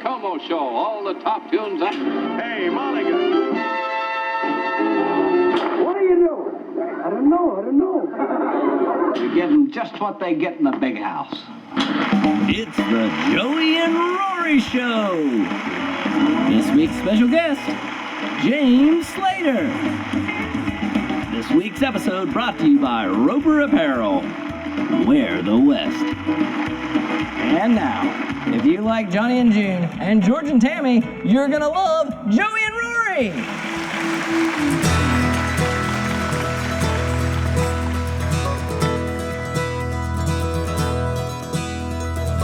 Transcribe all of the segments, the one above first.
Como Show. All the top tunes. Hey, Mulligan. What are you doing? I don't know. You give them just what they get in the big house. It's the Joey and Rory Show. This week's special guest, James Slater. This week's episode brought to you by Roper Apparel. Wear the West. And now, if you like Johnny and June and George and Tammy, you're gonna love Joey and Rory.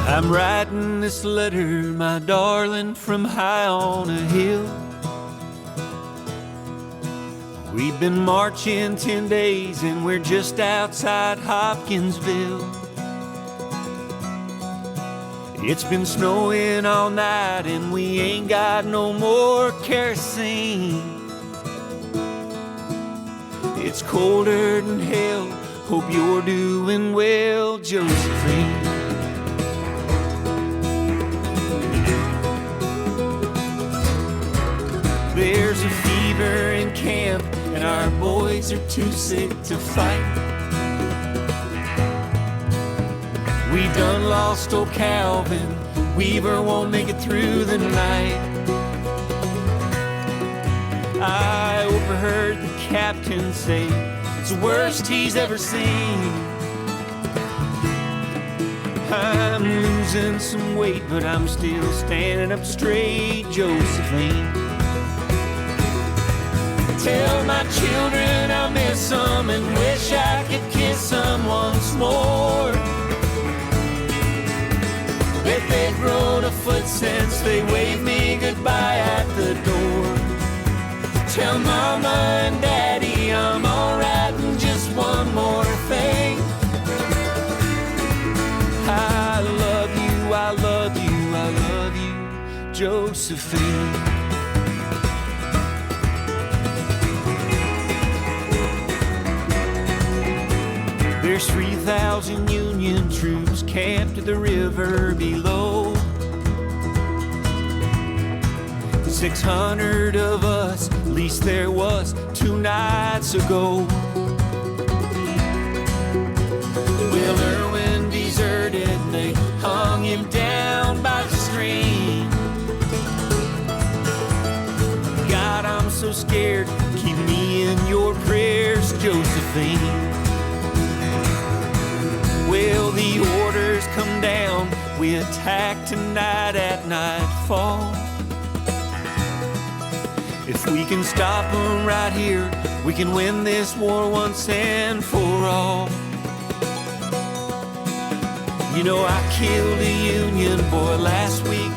I'm writing this letter, my darling, from high on a hill. We've been marching 10 days and we're just outside Hopkinsville. It's been snowing all night and we ain't got no more kerosene. It's colder than hell, hope you're doing well, Josephine. There's a fever in camp and our boys are too sick to fight. We done lost old Calvin, Weaver won't make it through the night. I overheard the captain say it's the worst he's ever seen. I'm losing some weight, but I'm still standing up straight, Josephine. Tell my children I miss them and wish I could kiss them once more. Bet they've grown a foot since they waved me goodbye at the door. Tell Mama and Daddy I'm alright and just one more thing. I love you, I love you, I love you, Josephine. There's 3,000 Union troops camped at the river below. 600 of us, at least there was 2 nights ago. Well, Irwin deserted and they hung him down by the stream. God, I'm so scared, keep me in your prayers, Josephine. Well, the orders come down, we attack tonight at nightfall. If we can stop them right here, we can win this war once and for all. You know, I killed a Union boy last week,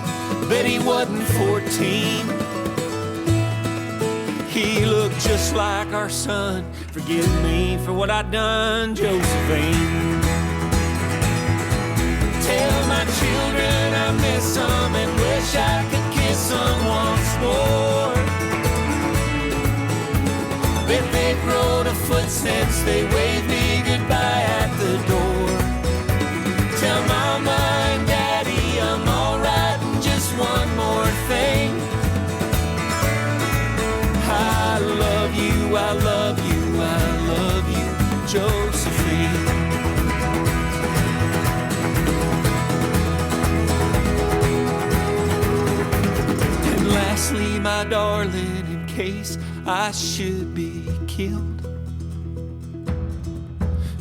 bet he wasn't 14. He looked just like our son, forgive me for what I done, Josephine. Tell my children I miss them and wish I could kiss them once more. Bet they've grown a foot since they waved me goodbye at the door. Tell Mama and Daddy I'm alright and just one more thing. I love you, I love you, I love you, Josephine. Lastly, my darling, in case I should be killed,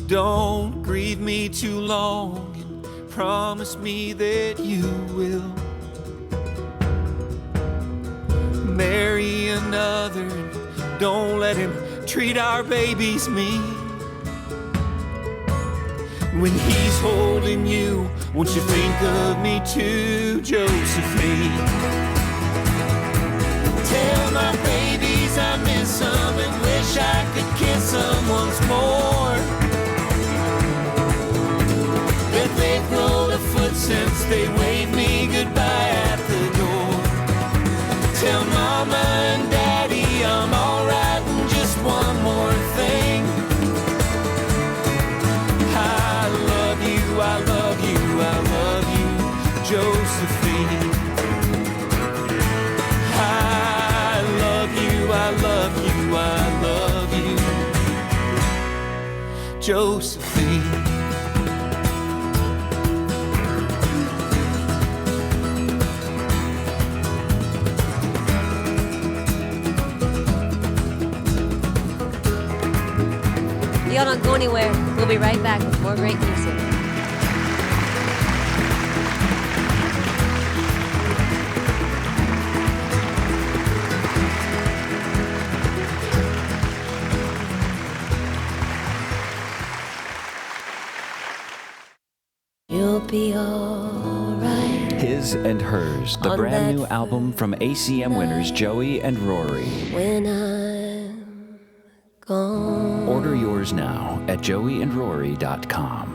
don't grieve me too long and promise me that you will marry another and don't let him treat our babies mean. When he's holding you, won't you think of me too, Josephine? Tell my babies I miss them and wish I could kiss them once more. Bet they've grown a foot since they waved me goodbye at the door. Tell Mama and Daddy I'm alright and just one more thing. I love you, I love you, I love you, Josephine. Josephine. Y'all don't go anywhere. We'll be right back with more great music. You'll be alright. His and Hers, the brand new album from ACM winners Joey and Rory. When I'm gone. Order yours now at joeyandrory.com.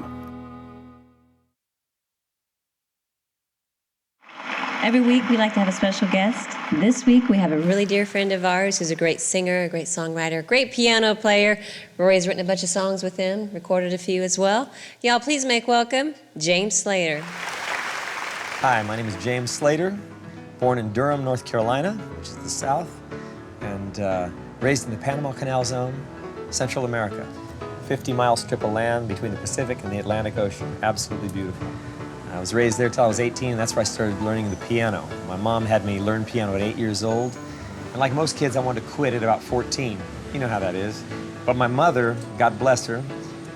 Every week we like to have a special guest. This week we have a Really dear friend of ours who's a great singer, a great songwriter, great piano player. Rory's written a bunch of songs with him, recorded a few as well. Y'all please make welcome James Slater. Hi, my name is James Slater, born in Durham, North Carolina, which is the South, and raised in the Panama Canal Zone, Central America. 50-mile strip of land between the Pacific and the Atlantic Ocean. Absolutely beautiful. I was raised there till I was 18, and that's where I started learning the piano. My mom had me learn piano at 8 years old, and like most kids, I wanted to quit at about 14. You know how that is. But my mother, God bless her,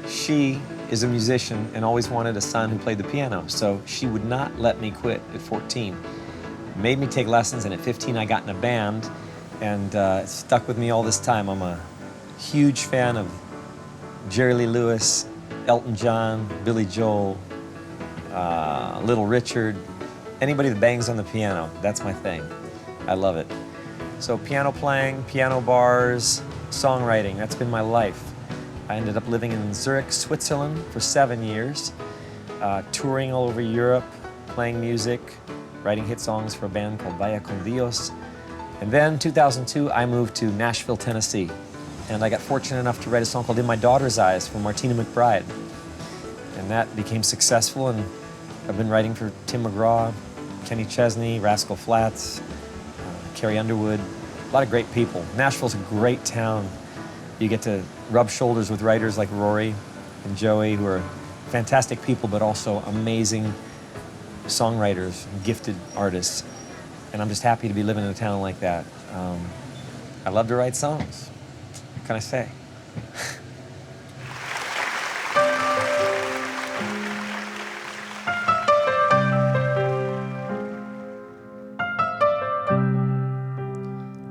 she is a musician and always wanted a son who played the piano, so she would not let me quit at 14. Made me take lessons, and at 15 I got in a band, and it stuck with me all this time. I'm a huge fan of Jerry Lee Lewis, Elton John, Billy Joel, Little Richard, anybody that bangs on the piano, that's my thing. I love it. So piano playing, piano bars, songwriting, that's been my life. I ended up living in Zurich, Switzerland for 7 years, touring all over Europe, playing music, writing hit songs for a band called Vaya con Dios. And then 2002, I moved to Nashville, Tennessee. And I got fortunate enough to write a song called In My Daughter's Eyes for Martina McBride. And that became successful, and I've been writing for Tim McGraw, Kenny Chesney, Rascal Flatts, Carrie Underwood, a lot of great people. Nashville's a great town. You get to rub shoulders with writers like Rory and Joey, who are fantastic people, but also amazing songwriters, gifted artists. And I'm just happy to be living in a town like that. I love to write songs. What can I say?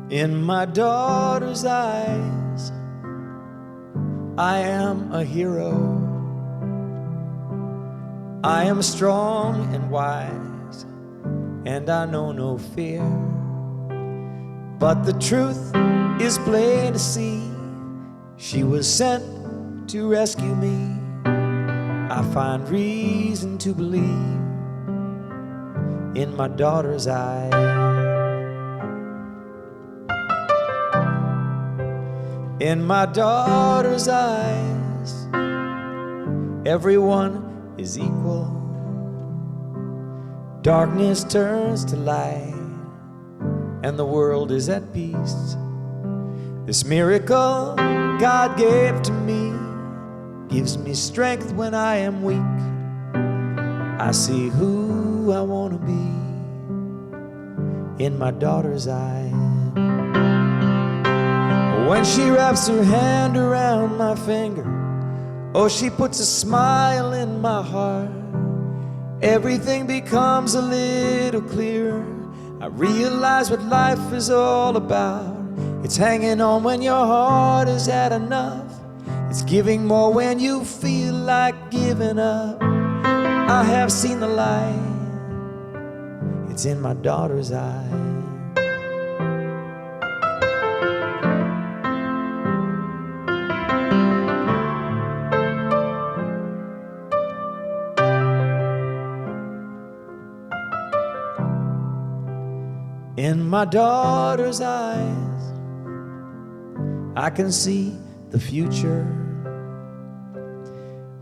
In my daughter's eyes, I am a hero. I am strong and wise, and I know no fear. But the truth is plain to see. She was sent to rescue me. I find reason to believe in my daughter's eyes. In my daughter's eyes, everyone is equal. Darkness turns to light, and the world is at peace. This miracle God gave to me gives me strength when I am weak. I see who I want to be in my daughter's eyes. When she wraps her hand around my finger, oh, she puts a smile in my heart. Everything becomes a little clearer. I realize what life is all about. It's hanging on when your heart has had enough. It's giving more when you feel like giving up. I have seen the light. It's in my daughter's eyes. In my daughter's eyes, I can see the future,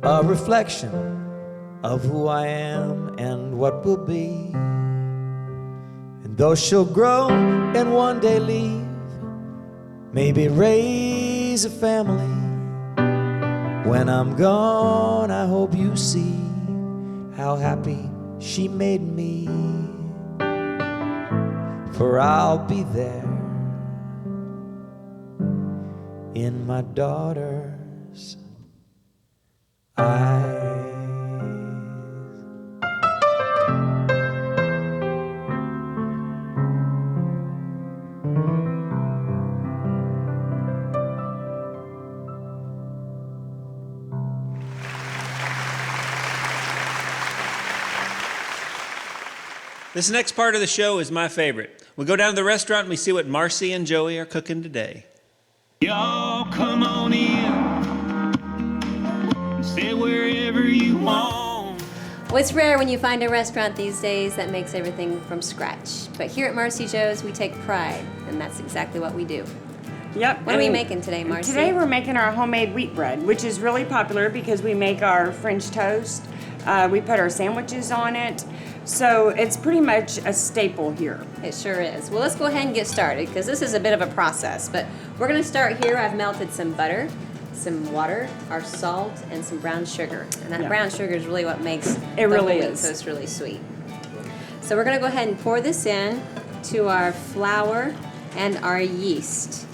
a reflection of who I am and what will be. And though she'll grow and one day leave, maybe raise a family, When I'm gone, I hope you see how happy she made me. For I'll be there in my daughter's eyes. This next part of the show is my favorite. We go down to the restaurant and we see what Marcy and Joey are cooking today. Y'all come on in, sit wherever you want. Well, it's rare when you find a restaurant these days that makes everything from scratch. But here at Marcy Jo's, we take pride, and that's exactly what we do. Yep. What are we making today, Marcy? Today we're making our homemade wheat bread, which is really popular because we make our French toast. We put our sandwiches on it. So it's pretty much a staple here. It sure is. Well, let's go ahead and get started because this is a bit of a process. But we're going to start here. I've melted some butter, some water, our salt, and some brown sugar. And that brown sugar is really what makes it really is. So it's really sweet. So we're going to go ahead and pour this in to our flour and our yeast.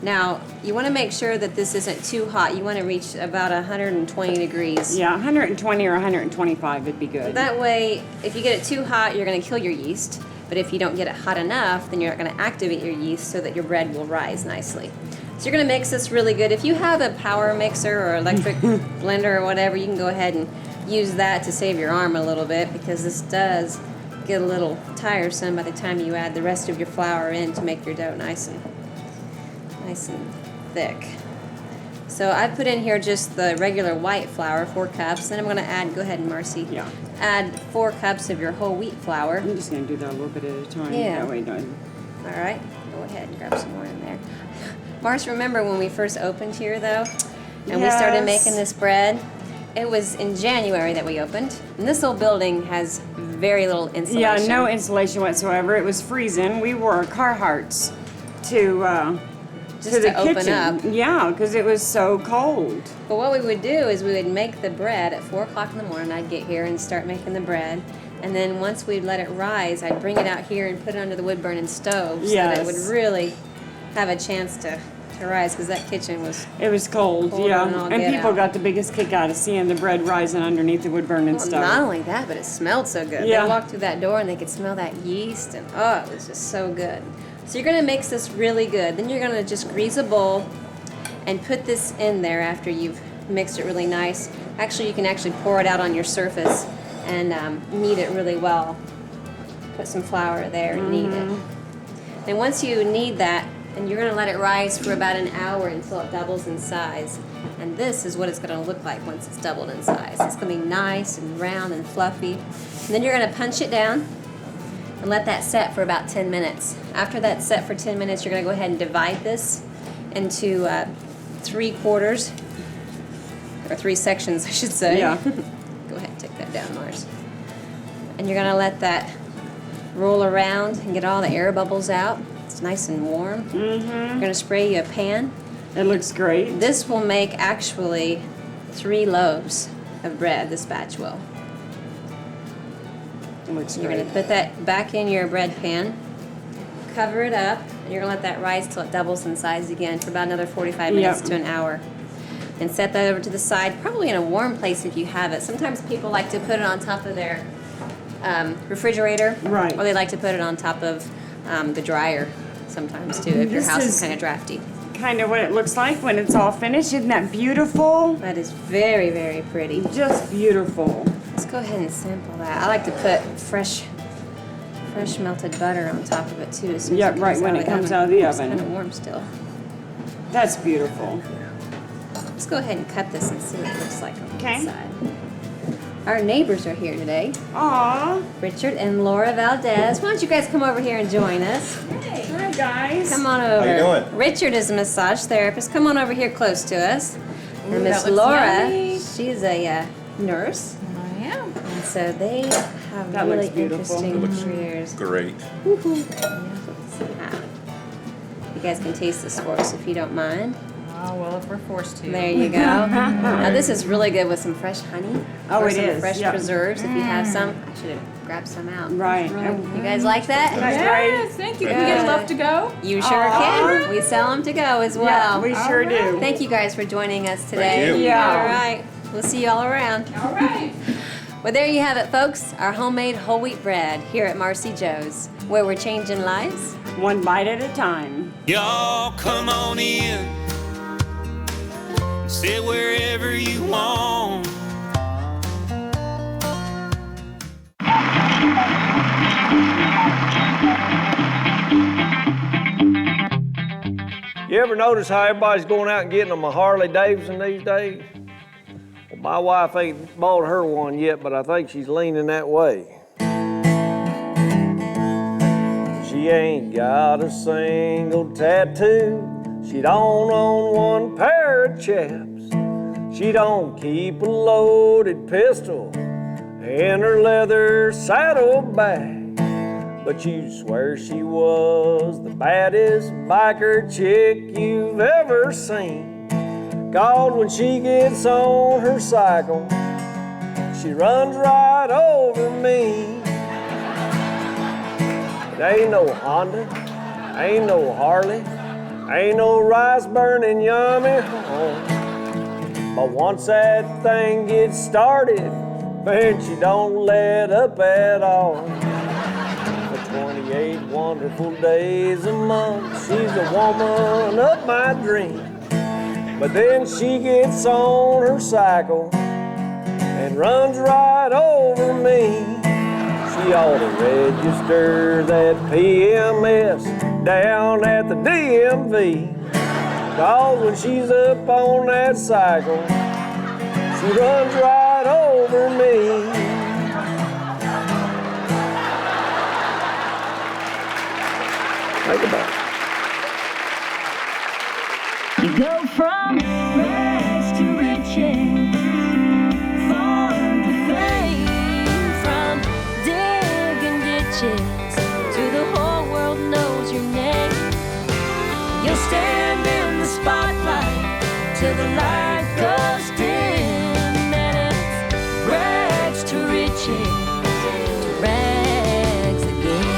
Now, you want to make sure that this isn't too hot. You want to reach about 120 degrees. Yeah, 120 or 125 would be good. That way, if you get it too hot, you're going to kill your yeast. But if you don't get it hot enough, then you're not going to activate your yeast so that your bread will rise nicely. So you're going to mix this really good. If you have a power mixer or electric blender or whatever, you can go ahead and use that to save your arm a little bit because this does get a little tiresome by the time you add the rest of your flour in to make your dough nice and thick. So I put in here just the regular white flour, 4 cups. Then I'm going to add, go ahead and Marcy. Yeah. Add 4 cups of your whole wheat flour. I'm just going to do that a little bit at a time. Yeah. That way done. All right. Go ahead and grab some more in there. Marcy, remember when we first opened here though? And we started making this bread? It was in January that we opened. And this old building has very little insulation. Yeah, no insulation whatsoever. It was freezing. We wore Carhartts to the open kitchen. up. Yeah, because it was so cold. But what we would do is we would make the bread at 4 o'clock in the morning. I'd get here and start making the bread. And then once we'd let it rise, I'd bring it out here and put it under the wood-burning stove so that it would really have a chance to rise because that kitchen was cold, yeah. And people got the biggest kick out of seeing the bread rising underneath the wood-burning stove. Not only that, but it smelled so good. Yeah. They walked through that door and they could smell that yeast and it was just so good. So you're going to mix this really good. Then you're going to just grease a bowl and put this in there after you've mixed it really nice. Actually, you can actually pour it out on your surface and knead it really well. Put some flour there and knead it. Then once you knead that, and you're going to let it rise for about an hour until it doubles in size. And this is what it's going to look like once it's doubled in size. It's going to be nice and round and fluffy. And then you're going to punch it down and let that set for about 10 minutes. After that's set for 10 minutes, you're going to go ahead and divide this into 3 quarters, or 3 sections, I should say. Yeah. Go ahead and take that down, Mars. And you're going to let that roll around and get all the air bubbles out. It's nice and warm. You're going to spray you a pan. It looks great. This will make actually 3 loaves of bread, this batch will. It looks You're great. going to put that back in your bread pan, cover it up, and you're going to let that rise till it doubles in size again for about another 45 minutes to an hour. And set that over to the side, probably in a warm place if you have it. Sometimes people like to put it on top of their refrigerator. Right. Or they like to put it on top of the dryer sometimes too, if your house is kind of drafty. Kind of what it looks like when it's all finished. Isn't that beautiful? That is very, very pretty. Just beautiful. Let's go ahead and sample that. I like to put fresh melted butter on top of it too. As soon as right when it comes out of the oven. It's kind of warm still. That's beautiful. Let's go ahead and cut this and see what it looks like on the Okay. inside. Our neighbors are here today. Aww. Richard and Laura Valdez. Why don't you guys come over here and join us? Hey. Hi, guys. Come on over. How you doing? Richard is a massage therapist. Come on over here close to us. Ooh, And Miss that looks Laura, yummy. she's a nurse. I am. And so they have That really looks beautiful. interesting careers. Great. You guys can taste this for us if you don't mind. Oh, well, if we're forced to. There you go. Now, this is really good with some fresh honey. Oh, or it some is, fresh yep. preserves, if you have some. I should have grabbed some out. Right. You guys like that? Yes, thank you. Can we get a loaf to go? You sure can. We sell them to go as well. Yeah, we sure do. Thank you guys for joining us today. Thank you. Yeah. All right. We'll see you all around. All right. Well, there you have it, folks. Our homemade whole wheat bread here at Marcy Jo's, where we're changing lives. One bite at a time. Y'all come on in. Sit wherever you want. You ever notice how everybody's going out and getting them a Harley Davidson these days? Well, my wife ain't bought her one yet, but I think she's leaning that way. She ain't got a single tattoo. She don't own one pair of chaps. She don't keep a loaded pistol in her leather saddlebag. But you swear she was the baddest biker chick you've ever seen. 'Cause when she gets on her cycle, she runs right over me. It ain't no Honda, ain't no Harley, ain't no rice-burning yummy home. But once that thing gets started, man, she don't let up at all. 28 wonderful days a month, she's the woman of my dreams. But then she gets on her cycle and runs right over me. She ought to register that PMS down at the DMV. 'Cause when she's up on that cycle, she runs right over me. Think about it. You go from rags to riches, farm to fame, from digging ditches to the whole world knows your name. You'll stand in the spotlight till the light goes dim, and it's rags to riches, to rags again.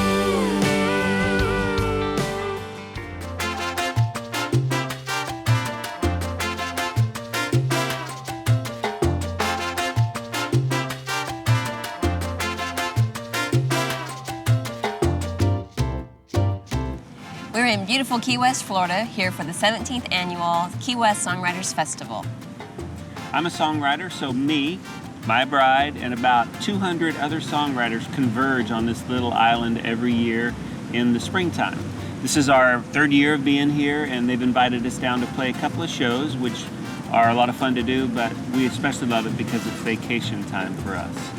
We're in beautiful Key West, Florida, here for the 17th annual Key West Songwriters Festival. I'm a songwriter, so me, my bride, and about 200 other songwriters converge on this little island every year in the springtime. This is our third year of being here, and they've invited us down to play a couple of shows, which are a lot of fun to do, but we especially love it because it's vacation time for us.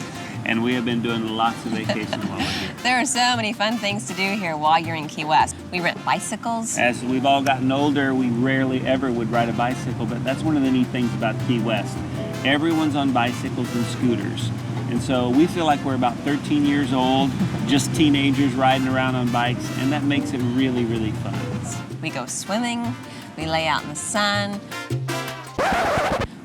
And we have been doing lots of vacation while we're here. There are so many fun things to do here while you're in Key West. We rent bicycles. As we've all gotten older, we rarely ever would ride a bicycle, but that's one of the neat things about Key West. Everyone's on bicycles and scooters. And so we feel like we're about 13 years old, just teenagers riding around on bikes, and that makes it really, really fun. We go swimming, we lay out in the sun.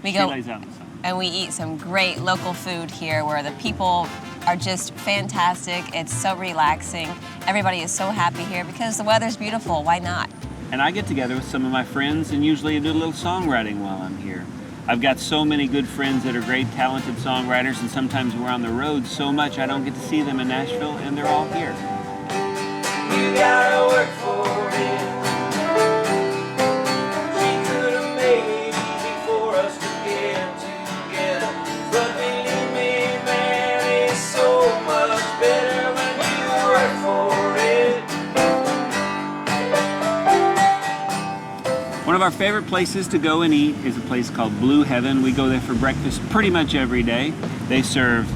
She lays out in the sun. And we eat some great local food here where the people are just fantastic. It's so relaxing. Everybody is so happy here because the weather's beautiful. Why not? And I get together with some of my friends and usually do a little songwriting while I'm here. I've got so many good friends that are great, talented songwriters, and sometimes we're on the road so much I don't get to see them in Nashville, and they're all here. You gotta work for it. She could have made it for us to get together. But believe me, man, it's so much better when you work for it. One of our favorite places to go and eat is a place called Blue Heaven. We go there for breakfast pretty much every day. They serve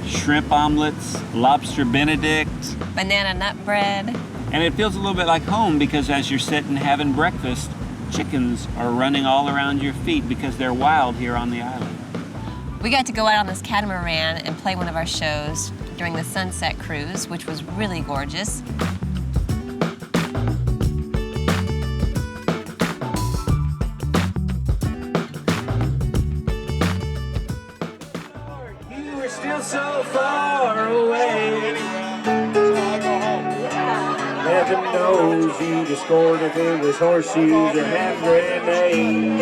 shrimp omelets, lobster benedict, banana nut bread. And it feels a little bit like home because as you're sitting having breakfast, chickens are running all around your feet because they're wild here on the island. We got to go out on this catamaran and play one of our shows during the Sunset Cruise, which was really gorgeous. Heaven knows you'd have scored if it was horseshoes or hand grenades.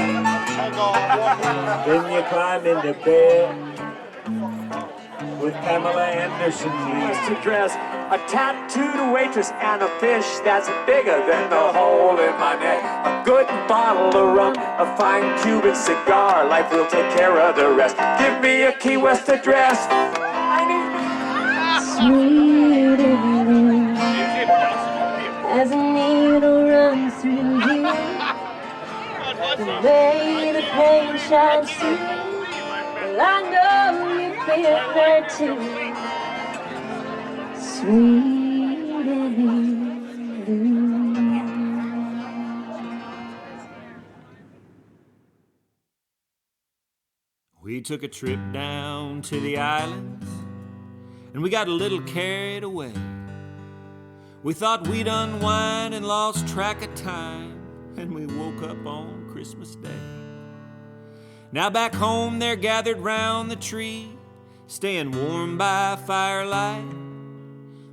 Then you climb into bed with Pamela Anderson. She used to dress a tattooed waitress and a fish that's bigger than the hole in my neck. A good bottle of rum, a fine Cuban cigar. Life will take care of the rest. Give me a Key West address. I need Sweet as a needle runs through you, the way the pain shines through. Well, I know you feel that too. Sweet as you. We took a trip down to the islands, and we got a little carried away. We thought we'd unwind and lost track of time, and we woke up on Christmas Day. Now back home they're gathered round the tree, staying warm by firelight.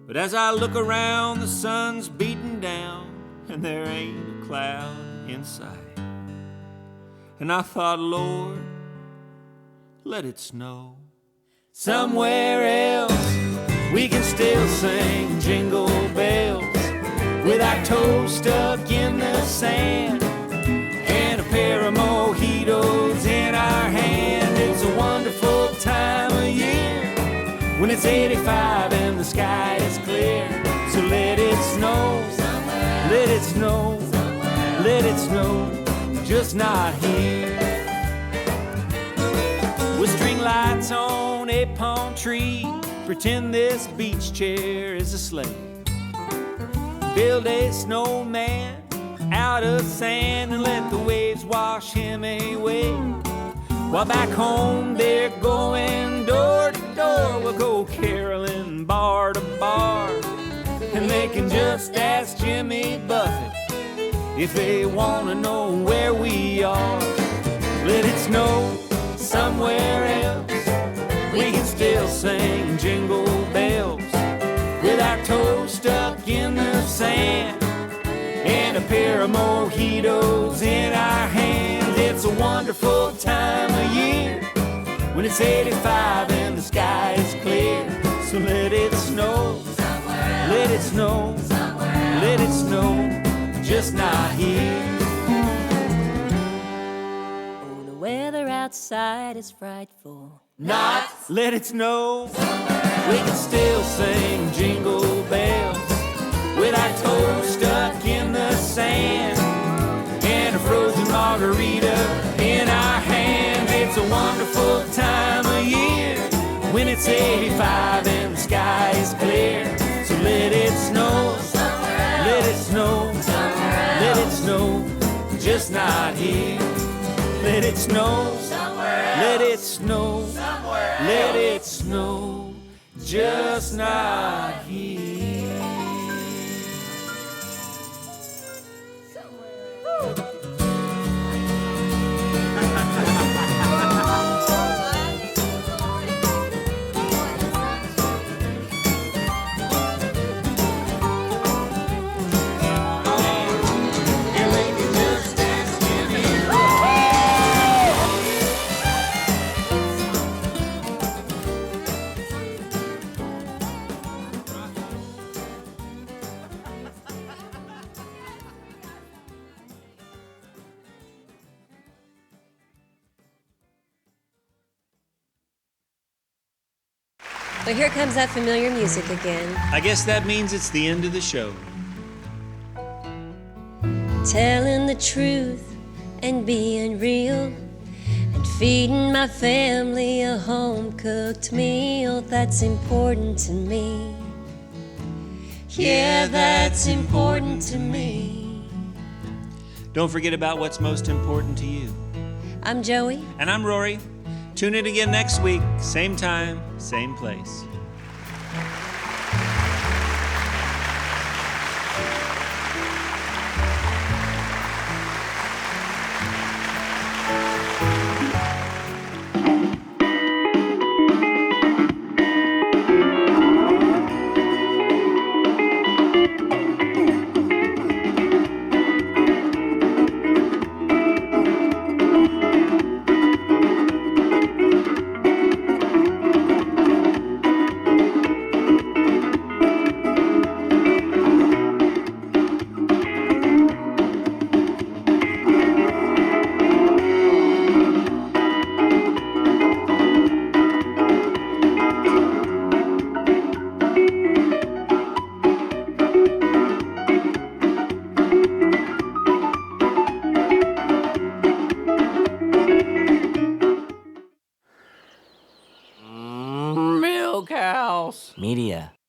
But as I look around, the sun's beating down, and there ain't a cloud in sight. And I thought, Lord, let it snow. Somewhere else we can still sing jingle bells with our toes stuck in the sand and a pair of mojitos in our hand. It's a wonderful time of year when it's 85 and the sky is clear. So let it snow, let it snow, let it snow, just not here. With string lights on a palm tree, pretend this beach chair is a sleigh. Build a snowman out of sand and let the waves wash him away. While back home they're going door to door, we'll go caroling bar to bar. And they can just ask Jimmy Buffett if they want to know where we are. Let it snow somewhere else, we can still sing jingle bells with our toes stuck in the sand and a pair of mojitos in our hands. It's a wonderful time of year when it's 85 and the sky is clear. So let it snow, let it snow, let it snow, just not here. Weather outside is frightful. Not let it snow. We can still sing jingle bells with our toes stuck in the sand and a frozen margarita in our hand. It's a wonderful time of year when it's 85 and the sky is clear. So let it snow, let it snow, let it snow, just not here. Let it snow, let it snow, let it snow, just not here. Well, here comes that familiar music again. I guess that means it's the end of the show. Telling the truth and being real and feeding my family a home-cooked meal. That's important to me. Yeah, that's important to me. Don't forget about what's most important to you. I'm Joey. And I'm Rory. Tune in again next week, same time, same place. Media.